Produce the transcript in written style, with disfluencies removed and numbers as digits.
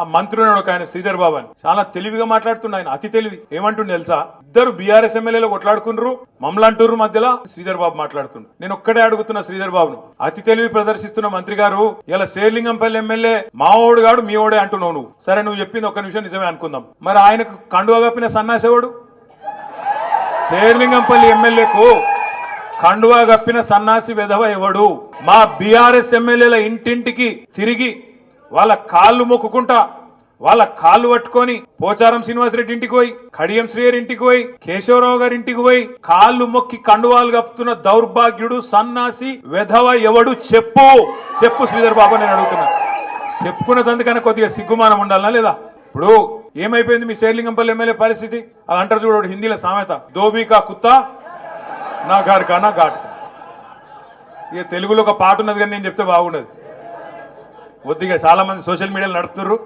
ఆ మంత్రి ఉన్నాడు ఒక ఆయన శ్రీధర్ బాబు అని, చాలా తెలివిగా మాట్లాడుతుండే ఆయన, అతి తెలివి. ఏమంటుండే తెలుసా, ఇద్దరు బీఆర్ఎస్ ఎమ్మెల్యేలు కొట్లాడుకుండ్రు, మమ్మల్ని అంటుర్రు మధ్యలో శ్రీధర్ బాబు మాట్లాడుతుండు. నేను ఒక్కడే అడుగుతున్నా శ్రీధర్ బాబును, అతి తెలివి ప్రదర్శిస్తున్న మంత్రి గారు, ఇలా శేర్లింగంపల్లి ఎమ్మెల్యే మావోడు గాడు మీ ఓడే అంటున్నావు నువ్వు. సరే నువ్వు చెప్పింది ఒక్క నిమిషం నిజమే అనుకుందాం, మరి ఆయనకు కండువా కప్పిన సన్నాసేవాడు? శేర్లింగంపల్లి ఎమ్మెల్యేకు కండువా కప్పిన సన్నాసి వెధవ ఎవడు? మా బీఆర్ఎస్ ఎమ్మెల్యేల ఇంటింటికి తిరిగి వాళ్ళ కాళ్ళు మొక్కుకుంటా, వాళ్ళ కాళ్ళు పట్టుకొని పోచారం శ్రీనివాసరెడ్డి ఇంటికి పోయి, కడియం శ్రీయర్ ఇంటికి పోయి, కేశవరావు గారి ఇంటికి పోయి కాళ్ళు మొక్కి కండువాలు కప్పుతున్న దౌర్భాగ్యుడు సన్నాసి వెధవ ఎవడు? చెప్పు చెప్పు శ్రీధర్ బాబు, నేను అడుగుతున్నా. చెప్పుకున్నదందుకన్నా కొద్దిగా సిగ్గుమానం ఉండాలనా లేదా? ఇప్పుడు ఏమైపోయింది మీ శేర్లింగంపల్లి ఎమ్మెల్యే పరిస్థితి? అది అంటారు చూడు హిందీలో సామెత, దోబీకా కుత్తా నా గారికా నా ఘాట్. ఇక తెలుగులో ఒక పాట ఉన్నది కానీ నేను చెప్తే బాగుండదు. కొద్దిగా చాలా మంది సోషల్ మీడియాలో నడుపుతున్నారు.